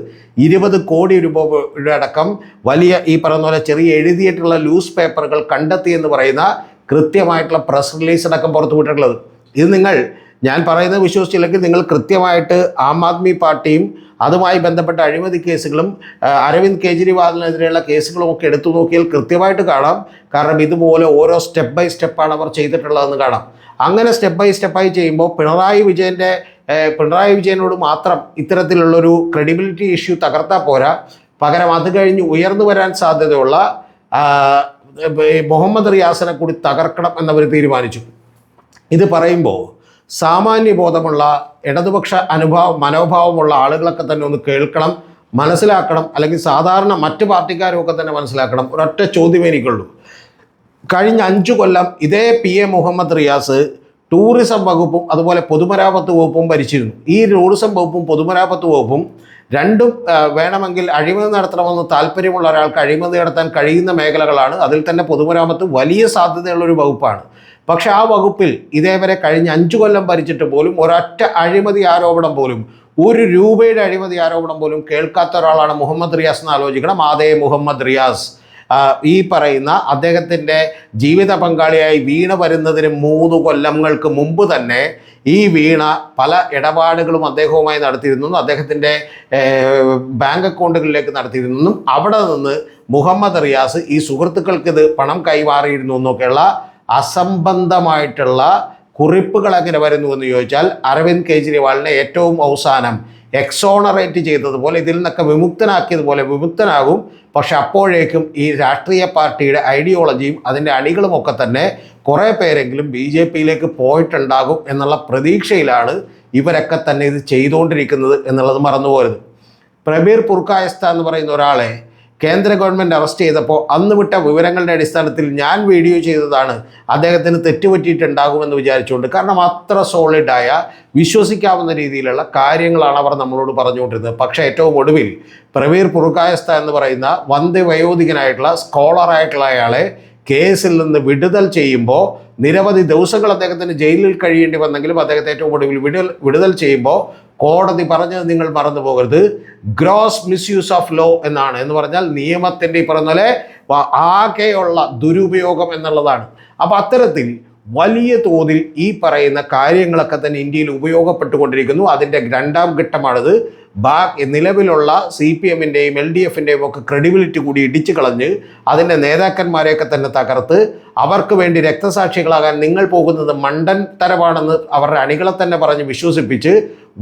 Speaker 1: 20 കോടി രൂപയുടെ അടക്കം വലിയ ഈ പറയുന്ന പോലെ ചെറിയ എഴുതിയിട്ടുള്ള ലൂസ് പേപ്പറുകൾ കണ്ടെത്തി എന്ന് പറയുന്ന കൃത്യമായിട്ടുള്ള പ്രസ് റിലീസ് അടക്കം പുറത്തു വിട്ടിട്ടുള്ളത്. ഇത് ഞാൻ പറയുന്നത് വിശ്വസിച്ചില്ലെങ്കിൽ നിങ്ങൾ കൃത്യമായിട്ട് ആം ആദ്മി പാർട്ടിയും അതുമായി ബന്ധപ്പെട്ട അഴിമതി കേസുകളും അരവിന്ദ് കെജ്രിവാളിനെതിരെയുള്ള കേസുകളും ഒക്കെ എടുത്തു നോക്കിയാൽ കൃത്യമായിട്ട് കാണാം. കാരണം ഇതുപോലെ ഓരോ സ്റ്റെപ്പ് ബൈ സ്റ്റെപ്പാണ് അവർ ചെയ്തിട്ടുള്ളതെന്ന് കാണാം. അങ്ങനെ സ്റ്റെപ്പ് ബൈ സ്റ്റെപ്പായി ചെയ്യുമ്പോൾ പിണറായി വിജയനോട് മാത്രം ഇത്തരത്തിലുള്ളൊരു ക്രെഡിബിലിറ്റി ഇഷ്യൂ തകർത്താൽ പോരാ, പകരം അത് കഴിഞ്ഞ് ഉയർന്നു വരാൻ സാധ്യതയുള്ള മുഹമ്മദ് റിയാസിനെ കൂടി തകർക്കണം എന്നവർ തീരുമാനിച്ചു. ഇത് പറയുമ്പോൾ സാമാന്യബോധമുള്ള ഇടതുപക്ഷ മനോഭാവമുള്ള ആളുകളൊക്കെ തന്നെ ഒന്ന് കേൾക്കണം, മനസ്സിലാക്കണം. അല്ലെങ്കിൽ സാധാരണ മറ്റ് പാർട്ടിക്കാരും തന്നെ മനസ്സിലാക്കണം. ഒരൊറ്റ ചോദ്യമേ എനിക്കുള്ളൂ. കഴിഞ്ഞ 5 കൊല്ലം ഇതേ PA മുഹമ്മദ് റിയാസ് ടൂറിസം വകുപ്പും അതുപോലെ പൊതുമരാമത്ത് വകുപ്പും ഭരിച്ചിരുന്നു. ഈ ടൂറിസം വകുപ്പും പൊതുമരാമത്ത് വകുപ്പും രണ്ടും വേണമെങ്കിൽ അഴിമതി നടത്തണമെന്ന് താല്പര്യമുള്ള ഒരാൾക്ക് അഴിമതി നടത്താൻ കഴിയുന്ന മേഖലകളാണ്. അതിൽ തന്നെ പൊതുമരാമത്ത് വലിയ സാധ്യതയുള്ളൊരു വകുപ്പാണ്. പക്ഷെ ആ വകുപ്പിൽ ഇതേവരെ കഴിഞ്ഞ 5 കൊല്ലം ഭരിച്ചിട്ട് പോലും ഒരൊറ്റ അഴിമതി ആരോപണം പോലും, ഒരു രൂപയുടെ അഴിമതി ആരോപണം പോലും കേൾക്കാത്ത ഒരാളാണ് മുഹമ്മദ് റിയാസ് എന്ന് ആലോചിക്കണം. അതേ മുഹമ്മദ് റിയാസ് ഈ പറയുന്ന അദ്ദേഹത്തിൻ്റെ ജീവിത പങ്കാളിയായി വീണ വരുന്നതിന് 3 കൊല്ലങ്ങൾക്ക് മുമ്പ് തന്നെ ഈ വീണ പല ഇടപാടുകളും അദ്ദേഹവുമായി നടത്തിയിരുന്നു, അദ്ദേഹത്തിൻ്റെ ബാങ്ക് അക്കൗണ്ടുകളിലേക്ക് നടത്തിയിരുന്നു. അവിടെ നിന്ന് മുഹമ്മദ് റിയാസ് ഈ സുഹൃത്തുക്കൾക്ക് ഇത് പണം കൈമാറിയിരുന്നു എന്നൊക്കെയുള്ള അസംബന്ധമായിട്ടുള്ള കുറിപ്പുകൾ എങ്ങനെ വരുന്നു എന്ന് ചോദിച്ചാൽ, അരവിന്ദ് കെജ്രിവാളിനെ ഏറ്റവും അവസാനം എക്സോണറേറ്റ് ചെയ്തതുപോലെ ഇതിൽ നിന്നൊക്കെ വിമുക്തനാക്കിയതുപോലെ വിമുക്തനാകും. പക്ഷെ അപ്പോഴേക്കും ഈ രാഷ്ട്രീയ പാർട്ടിയുടെ ഐഡിയോളജിയും അതിൻ്റെ അണികളുമൊക്കെ തന്നെ കുറേ പേരെങ്കിലും BJPയിലേക്ക് പോയിട്ടുണ്ടാകും എന്നുള്ള പ്രതീക്ഷയിലാണ് ഇവരൊക്കെ തന്നെ ഇത് ചെയ്തുകൊണ്ടിരിക്കുന്നത് എന്നുള്ളത് മറന്നുപോകരുത്. പ്രബീർ പുർക്കായസ്ഥ എന്ന് പറയുന്ന ഒരാളെ കേന്ദ്ര ഗവൺമെൻറ് അറസ്റ്റ് ചെയ്തപ്പോൾ അന്ന് വിട്ട വിവരങ്ങളുടെ അടിസ്ഥാനത്തിൽ ഞാൻ വീഡിയോ ചെയ്തതാണ് അദ്ദേഹത്തിന് തെറ്റുപറ്റിയിട്ടുണ്ടാകുമെന്ന് വിചാരിച്ചുകൊണ്ട്. കാരണം അത്ര സോളിഡായ വിശ്വസിക്കാവുന്ന രീതിയിലുള്ള കാര്യങ്ങളാണ് അവർ നമ്മളോട് പറഞ്ഞുകൊണ്ടിരുന്നത്. പക്ഷേ ഏറ്റവും ഒടുവിൽ പ്രബീർ പുർക്കായസ്ഥ എന്ന് പറയുന്ന വയോധികനായിട്ടുള്ള സ്കോളറായിട്ടുള്ള അയാളെ കേസിൽ നിന്ന് വിടുതൽ ചെയ്യുമ്പോൾ നിരവധി ദിവസങ്ങൾ അദ്ദേഹത്തിന് ജയിലിൽ കഴിയേണ്ടി വന്നെങ്കിലും അദ്ദേഹത്തെ ഏറ്റവും ഒടുവിൽ വിടുതൽ ചെയ്യുമ്പോൾ കോടതി പറഞ്ഞത് നിങ്ങൾ മറന്നു പോകരുത്, ഗ്രോസ് മിസ്യൂസ് ഓഫ് ലോ എന്നാണ്. എന്ന് പറഞ്ഞാൽ നിയമത്തിൻ്റെ ഈ പറഞ്ഞ പോലെ ആകെയുള്ള ദുരുപയോഗം എന്നുള്ളതാണ്. അപ്പോൾ അത്തരത്തിൽ വലിയ തോതിൽ ഈ പറയുന്ന കാര്യങ്ങളൊക്കെ തന്നെ ഇന്ത്യയിൽ ഉപയോഗപ്പെട്ടുകൊണ്ടിരിക്കുന്നു. അതിൻ്റെ 2ാം ഘട്ടമാണിത്. നിലവിലുള്ള CPMൻ്റെയും LDFൻ്റെയും ഒക്കെ ക്രെഡിബിലിറ്റി കൂടി ഇടിച്ചു കളഞ്ഞ് അതിൻ്റെ നേതാക്കന്മാരെയൊക്കെ തന്നെ തകർത്ത് അവർക്ക് വേണ്ടി രക്തസാക്ഷികളാകാൻ നിങ്ങൾ പോകുന്നത് മണ്ടൻ തരമാണെന്ന് അവരുടെ അണികളെ തന്നെ പറഞ്ഞ് വിശ്വസിപ്പിച്ച്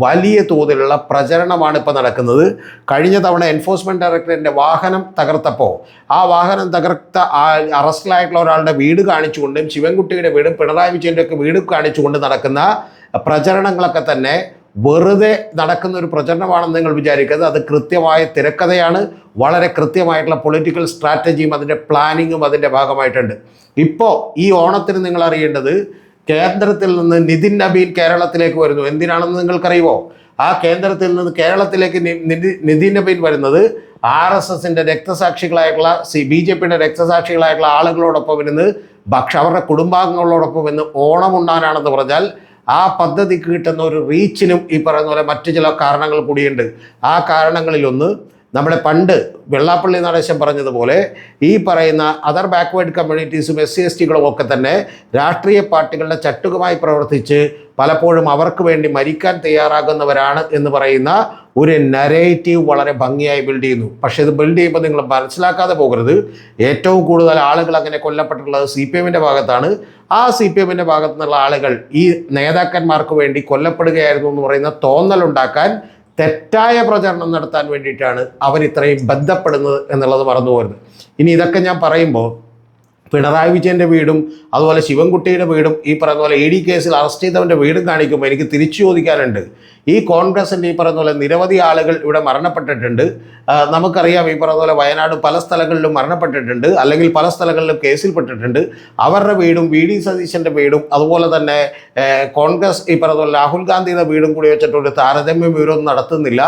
Speaker 1: വലിയ തോതിലുള്ള പ്രചരണമാണ് ഇപ്പോൾ നടക്കുന്നത്. കഴിഞ്ഞ തവണ എൻഫോഴ്സ്മെൻറ്റ് ഡയറക്ടറേറ്റിൻ്റെ വാഹനം തകർത്തപ്പോൾ ആ വാഹനം തകർത്ത അറസ്റ്റിലായിട്ടുള്ള ഒരാളുടെ വീട് കാണിച്ചുകൊണ്ടും ശിവൻകുട്ടിയുടെ വീടും പിണറായി വിജയൻ്റെ ഒക്കെ വീട് കാണിച്ചുകൊണ്ട് നടക്കുന്ന പ്രചരണങ്ങളൊക്കെ തന്നെ വെറുതെ നടക്കുന്ന ഒരു പ്രചരണമാണെന്ന് നിങ്ങൾ വിചാരിക്കരുത്. അത് കൃത്യമായ തിരക്കഥയാണ്. വളരെ കൃത്യമായിട്ടുള്ള പൊളിറ്റിക്കൽ സ്ട്രാറ്റജിയും അതിൻ്റെ പ്ലാനിങ്ങും അതിൻ്റെ ഭാഗമായിട്ടുണ്ട്. ഇപ്പോൾ ഈ ഓണത്തിന് നിങ്ങൾ അറിയേണ്ടത്, കേന്ദ്രത്തിൽ നിന്ന് നിതിൻ നബീൻ കേരളത്തിലേക്ക് വരുന്നു. എന്തിനാണെന്ന് നിങ്ങൾക്കറിയുമോ? ആ കേന്ദ്രത്തിൽ നിന്ന് കേരളത്തിലേക്ക് നിതിൻ നബീൻ വരുന്നത് RSSൻ്റെ രക്തസാക്ഷികളായിട്ടുള്ള BJPയുടെ രക്തസാക്ഷികളായിട്ടുള്ള ആളുകളോടൊപ്പം ഇരുന്ന് അവരുടെ കുടുംബാംഗങ്ങളോടൊപ്പം ഇന്ന് ഓണം ഉണ്ണാനാണെന്ന് പറഞ്ഞാൽ ആ പദ്ധതിക്ക് കിട്ടുന്ന ഒരു റീച്ചിനും ഈ പറയുന്ന പോലെ മറ്റു ചില കാരണങ്ങൾ കൂടിയുണ്ട്. ആ കാരണങ്ങളിലൊന്ന് നമ്മുടെ പണ്ട് വെള്ളാപ്പള്ളി നടേശൻ പറഞ്ഞതുപോലെ ഈ പറയുന്ന അതർ ബാക്ക്വേർഡ് കമ്മ്യൂണിറ്റീസും SC/STകളും ഒക്കെ തന്നെ രാഷ്ട്രീയ പാർട്ടികളുടെ ചട്ടുകമായി പ്രവർത്തിച്ച് പലപ്പോഴും അവർക്ക് വേണ്ടി മരിക്കാൻ തയ്യാറാകുന്നവരാണ് എന്ന് പറയുന്ന ഒരു നരേറ്റീവ് വളരെ ഭംഗിയായി ബിൽഡ് ചെയ്യുന്നു. പക്ഷേ ഇത് ബിൽഡ് ചെയ്യുമ്പോൾ നിങ്ങൾ മനസ്സിലാക്കാതെ പോകരുത്, ഏറ്റവും കൂടുതൽ ആളുകൾ അങ്ങനെ കൊല്ലപ്പെട്ടിട്ടുള്ളത് CPMൻ്റെ ഭാഗത്താണ്. ആ CPMൻ്റെ ഭാഗത്തു നിന്നുള്ള ആളുകൾ ഈ നേതാക്കന്മാർക്ക് വേണ്ടി കൊല്ലപ്പെടുകയായിരുന്നു എന്ന് പറയുന്ന തോന്നലുണ്ടാക്കാൻ, തെറ്റായ പ്രചരണം നടത്താൻ വേണ്ടിയിട്ടാണ് അവരിത്രയും ബന്ധപ്പെടുന്നത് എന്നുള്ളത് മറന്നു പോകരുത്. ഇനി ഇതൊക്കെ ഞാൻ പറയുമ്പോൾ പിണറായി വിജയൻ്റെ വീടും അതുപോലെ ശിവൻകുട്ടിയുടെ വീടും ഈ പറയുന്ന പോലെ ED കേസിൽ അറസ്റ്റ് ചെയ്തവൻ്റെ വീടും കാണിക്കുമ്പോൾ എനിക്ക് തിരിച്ചു ചോദിക്കാനുണ്ട്. ഈ കോൺഗ്രസിൻ്റെ ഈ പറയുന്ന പോലെ നിരവധി ആളുകൾ ഇവിടെ മരണപ്പെട്ടിട്ടുണ്ട്. നമുക്കറിയാം, ഈ പറയുന്ന പോലെ വയനാട് പല സ്ഥലങ്ങളിലും മരണപ്പെട്ടിട്ടുണ്ട്, അല്ലെങ്കിൽ പല സ്ഥലങ്ങളിലും കേസിൽപ്പെട്ടിട്ടുണ്ട്. അവരുടെ വീടും VD സതീശൻ്റെ വീടും അതുപോലെ തന്നെ കോൺഗ്രസ് ഈ പറയുന്ന പോലെ രാഹുൽ ഗാന്ധിയുടെ വീടും കൂടി വെച്ചിട്ടൊരു താരതമ്യം ഇവരൊന്നും നടത്തുന്നില്ല.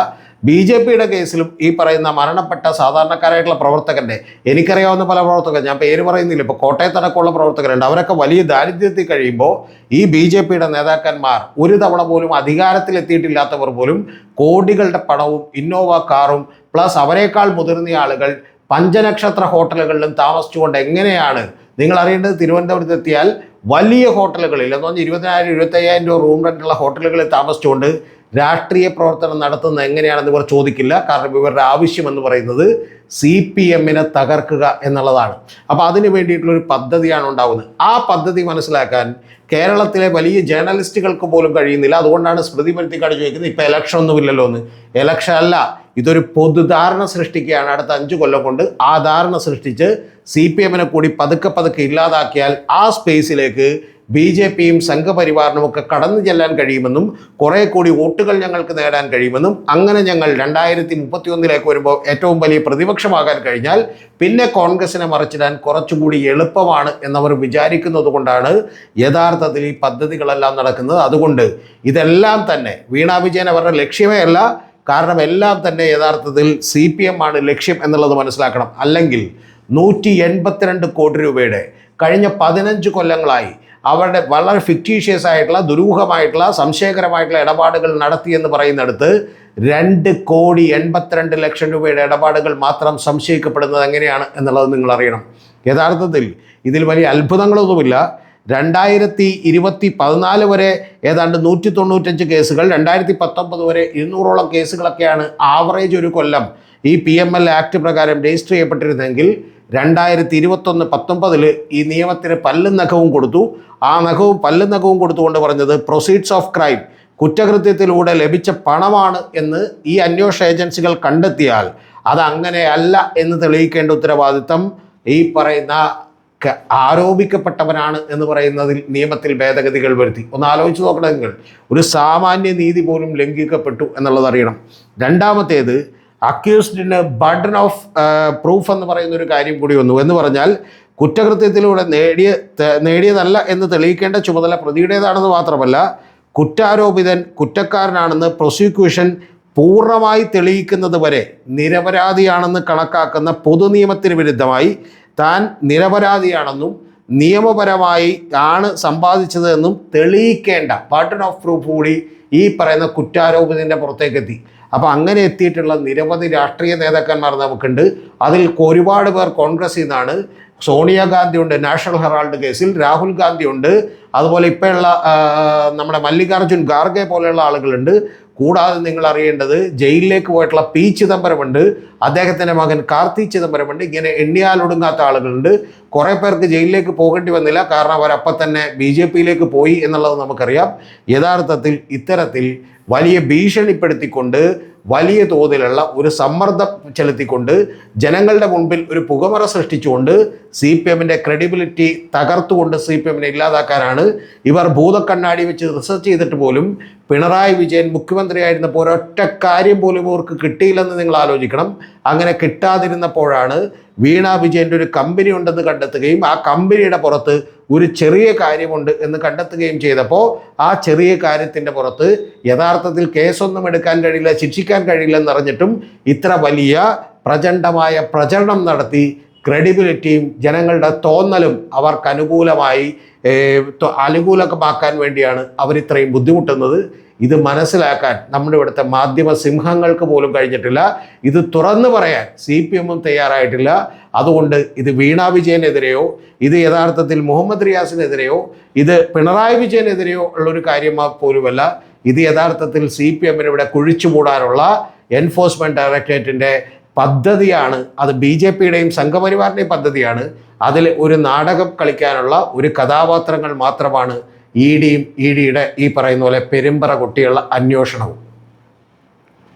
Speaker 1: BJPയുടെ കേസിലും ഈ പറയുന്ന മരണപ്പെട്ട സാധാരണക്കാരായിട്ടുള്ള പ്രവർത്തകൻ്റെ, എനിക്കറിയാവുന്ന പല പ്രവർത്തകർ, ഞാൻ പേര് പറയുന്നില്ല, ഇപ്പോൾ കോട്ടയത്തടക്കമുള്ള പ്രവർത്തകരുണ്ട്, അവരൊക്കെ വലിയ ദാരിദ്ര്യത്തിൽ കഴിയുമ്പോൾ ഈ BJPയുടെ നേതാക്കന്മാർ ഒരു തവണ പോലും അധികാരത്തിലെത്തിയിട്ടില്ലാത്തവർ പോലും കോടികളുടെ പണവും ഇന്നോവ കാറും പ്ലസ് അവരെക്കാൾ മുതിർന്ന ആളുകൾ പഞ്ചനക്ഷത്ര ഹോട്ടലുകളിലും താമസിച്ചുകൊണ്ട് എങ്ങനെയാണ് നിങ്ങൾ അറിയേണ്ടത്, തിരുവനന്തപുരത്ത് എത്തിയാൽ വലിയ ഹോട്ടലുകളിൽ എന്ന് പറഞ്ഞാൽ 20,000-25,000 രൂപ റൂം റെൻ്റുള്ള ഹോട്ടലുകളിൽ താമസിച്ചുകൊണ്ട് രാഷ്ട്രീയ പ്രവർത്തനം നടത്തുന്നത് എങ്ങനെയാണെന്ന് ഇവർ ചോദിക്കില്ല. കാരണം ഇവരുടെ ആവശ്യമെന്ന് പറയുന്നത് CPMനെ തകർക്കുക എന്നുള്ളതാണ്. അപ്പോൾ അതിന് വേണ്ടിയിട്ടുള്ളൊരു പദ്ധതിയാണ് ഉണ്ടാകുന്നത്. ആ പദ്ധതി മനസ്സിലാക്കാൻ കേരളത്തിലെ വലിയ ജേർണലിസ്റ്റുകൾക്ക് പോലും കഴിയുന്നില്ല. അതുകൊണ്ടാണ് സ്മൃതി പരുത്തിക്കാട് ചോദിക്കുന്നത്, ഇപ്പോൾ ഇലക്ഷൻ ഒന്നുമില്ലല്ലോ എന്ന്. ഇലക്ഷൻ അല്ല, ഇതൊരു പൊതുധാരണ സൃഷ്ടിക്കുകയാണ്. അടുത്ത 5 കൊല്ലം കൊണ്ട് ആ ധാരണ സൃഷ്ടിച്ച് CPMനെ കൂടി പതുക്കെ ഇല്ലാതാക്കിയാൽ ആ സ്പേസിലേക്ക് BJPയും സംഘപരിവാറിനും ഒക്കെ കടന്നു ചെല്ലാൻ കഴിയുമെന്നും കുറേ കൂടി വോട്ടുകൾ ഞങ്ങൾക്ക് നേടാൻ കഴിയുമെന്നും അങ്ങനെ ഞങ്ങൾ 2031 വരുമ്പോൾ ഏറ്റവും വലിയ പ്രതിപക്ഷമാകാൻ കഴിഞ്ഞാൽ പിന്നെ കോൺഗ്രസിനെ മറിച്ചിടാൻ കുറച്ചുകൂടി എളുപ്പമാണ് എന്നവർ വിചാരിക്കുന്നത് കൊണ്ടാണ് യഥാർത്ഥത്തിൽ ഈ പദ്ധതികളെല്ലാം നടക്കുന്നത്. അതുകൊണ്ട് ഇതെല്ലാം തന്നെ വീണാ വിജയൻ അവരുടെ ലക്ഷ്യമേ അല്ല. കാരണം എല്ലാം തന്നെ യഥാർത്ഥത്തിൽ CPM ആണ് ലക്ഷ്യം എന്നുള്ളത് മനസ്സിലാക്കണം. അല്ലെങ്കിൽ 182 കോടി രൂപയുടെ കഴിഞ്ഞ 15 കൊല്ലങ്ങളായി അവരുടെ വളരെ ഫിക്റ്റീഷ്യസ് ആയിട്ടുള്ള ദുരൂഹമായിട്ടുള്ള സംശയകരമായിട്ടുള്ള ഇടപാടുകൾ നടത്തിയെന്ന് പറയുന്നിടത്ത് 2,82,00,000 രൂപയുടെ ഇടപാടുകൾ മാത്രം സംശയിക്കപ്പെടുന്നത് എങ്ങനെയാണ് എന്നുള്ളത് നിങ്ങൾ അറിയണം. യഥാർത്ഥത്തിൽ ഇതിൽ വലിയ അത്ഭുതങ്ങളൊന്നുമില്ല. 2014 വരെ ഏതാണ്ട് 195 കേസുകൾ, 2019 വരെ 200ഓളം കേസുകളൊക്കെയാണ് ആവറേജ് ഒരു കൊല്ലം ഈ PML ആക്ട് പ്രകാരം രജിസ്റ്റർ ചെയ്യപ്പെട്ടിരുന്നെങ്കിൽ 2021-19 ഈ നിയമത്തിന് പല്ലും നഖവും കൊടുത്തു. ആ പല്ലും നഖവും കൊടുത്തുകൊണ്ട് പറഞ്ഞത് പ്രൊസീഡ്സ് ഓഫ് ക്രൈം, കുറ്റകൃത്യത്തിലൂടെ ലഭിച്ച പണമാണ് എന്ന് ഈ അന്വേഷണ ഏജൻസികൾ കണ്ടെത്തിയാൽ അതങ്ങനെയല്ല എന്ന് തെളിയിക്കേണ്ട ഉത്തരവാദിത്തം ഈ പറയുന്ന ആരോപിക്കപ്പെട്ടവനാണ് എന്ന് പറയുന്നതിൽ നിയമത്തിൽ ഭേദഗതികൾ വരുത്തി. ഒന്ന് ആലോചിച്ച് നോക്കണം നിങ്ങൾ. ഒരു സാമാന്യ നീതി പോലും ലംഘിക്കപ്പെട്ടു എന്നുള്ളത് അറിയണം. രണ്ടാമത്തേത്, അക്യൂസ്ഡിന് ബർഡൻ ഓഫ് പ്രൂഫ് എന്ന് പറയുന്ന ഒരു കാര്യം കൂടി വന്നു. എന്ന് പറഞ്ഞാൽ കുറ്റകൃത്യത്തിലൂടെ നേടിയതല്ല എന്ന് തെളിയിക്കേണ്ട ചുമതല പ്രതിയുടേതാണെന്ന് മാത്രമല്ല, കുറ്റാരോപിതൻ കുറ്റക്കാരനാണെന്ന് പ്രോസിക്യൂഷൻ പൂർണ്ണമായി തെളിയിക്കുന്നത് വരെ നിരപരാധിയാണെന്ന് കണക്കാക്കുന്ന പൊതുനിയമത്തിന് വിരുദ്ധമായി താൻ നിരപരാധിയാണെന്നും നിയമപരമായി ആണ് സമ്പാദിച്ചതെന്നും തെളിയിക്കേണ്ട ബർഡൻ ഓഫ് പ്രൂഫ് കൂടി ഈ പറയുന്ന കുറ്റാരോപിതൻ്റെ പുറത്തേക്കെത്തി. അപ്പോൾ അങ്ങനെ എത്തിയിട്ടുള്ള നിരവധി രാഷ്ട്രീയ നേതാക്കന്മാർ നമുക്കുണ്ട്. അതിൽ ഒരുപാട് പേർ കോൺഗ്രസിൽ നിന്നാണ്. സോണിയാഗാന്ധി ഉണ്ട് നാഷണൽ ഹെറാൾഡ് കേസിൽ, രാഹുൽ ഗാന്ധി ഉണ്ട്, അതുപോലെ ഇപ്പോഴുള്ള നമ്മുടെ മല്ലികാർജുൻ ഖാർഗെ പോലെയുള്ള ആളുകളുണ്ട്. കൂടാതെ നിങ്ങൾ അറിയേണ്ടത് ജയിലിലേക്ക് പോയിട്ടുള്ള പി ചിദംബരമുണ്ട്, അദ്ദേഹത്തിൻ്റെ മകൻ കാർത്തി ചിദംബരമുണ്ട്. ഇങ്ങനെ എണ്ണിയാലൊടുങ്ങാത്ത ആളുകളുണ്ട്. കുറേ പേർക്ക് ജയിലിലേക്ക് പോകേണ്ടി വന്നില്ല, കാരണം അവരപ്പം തന്നെ BJP-യിലേക്ക് പോയി എന്നുള്ളത് നമുക്കറിയാം. യഥാർത്ഥത്തിൽ ഇത്തരത്തിൽ വലിയ ഭീഷണിപ്പെടുത്തിക്കൊണ്ട് വലിയ തോതിലുള്ള ഒരു സമ്മർദ്ദം ചെലുത്തിക്കൊണ്ട് ജനങ്ങളുടെ മുൻപിൽ ഒരു പുകമറ സൃഷ്ടിച്ചുകൊണ്ട് CPM-ൻ്റെ ക്രെഡിബിലിറ്റി തകർത്തുകൊണ്ട് CPM-നെ ഇല്ലാതാക്കാനാണ് ഇവർ ഭൂതക്കണ്ണാടി വെച്ച് റിസർച്ച് ചെയ്തിട്ട് പോലും പിണറായി വിജയൻ മുഖ്യമന്ത്രിയായിരുന്നപ്പോൾ ഒരൊറ്റ കാര്യം പോലും ഇവർക്ക് കിട്ടിയില്ലെന്ന് നിങ്ങൾ ആലോചിക്കണം. അങ്ങനെ കിട്ടാതിരുന്നപ്പോഴാണ് വീണ വിജയൻ്റെ ഒരു കമ്പനി ഉണ്ടെന്ന് കണ്ടെത്തുകയും ആ കമ്പനിയുടെ പുറത്ത് ഒരു ചെറിയ കാര്യമുണ്ട് എന്ന് കണ്ടെത്തുകയും ചെയ്തപ്പോൾ ആ ചെറിയ കാര്യത്തിൻ്റെ പുറത്ത് യഥാർത്ഥത്തിൽ കേസൊന്നും എടുക്കാൻ കഴിയില്ല, ശിക്ഷിക്കാൻ കഴിയില്ലെന്നറിഞ്ഞിട്ടും ഇത്ര വലിയ പ്രചണ്ഡമായ പ്രചരണം നടത്തി ക്രെഡിബിലിറ്റിയും ജനങ്ങളുടെ തോന്നലും അവർക്ക് അനുകൂലമാക്കാൻ വേണ്ടിയാണ് അവരിത്രയും ബുദ്ധിമുട്ടുന്നത്. ഇത് മനസ്സിലാക്കാൻ നമ്മുടെ ഇവിടുത്തെ മാധ്യമ സിംഹങ്ങൾക്ക് പോലും കഴിഞ്ഞിട്ടില്ല. ഇത് തുറന്നു പറയാൻ CPM-ഉം തയ്യാറായിട്ടില്ല. അതുകൊണ്ട് ഇത് വീണ വിജയനെതിരെയോ ഇത് യഥാർത്ഥത്തിൽ മുഹമ്മദ് റിയാസിനെതിരെയോ ഇത് പിണറായി വിജയനെതിരെയോ ഉള്ളൊരു കാര്യം പോലുമല്ല. ഇത് യഥാർത്ഥത്തിൽ CPM-ന് ഇവിടെ കുഴിച്ചു മൂടാനുള്ള എൻഫോഴ്സ്മെൻറ്റ് ഡയറക്ടറേറ്റിൻ്റെ പദ്ധതിയാണ്. അത് BJP-യുടെയും സംഘപരിവാറിൻ്റെയും പദ്ധതിയാണ്. അതിൽ ഒരു നാടകം കളിക്കാനുള്ള ഒരു കഥാപാത്രങ്ങൾ മാത്രമാണ് ED-യുടെ ഈ പറയുന്ന പോലെ പെരുമ്പറ കൊട്ടിയുള്ള അന്വേഷണവും.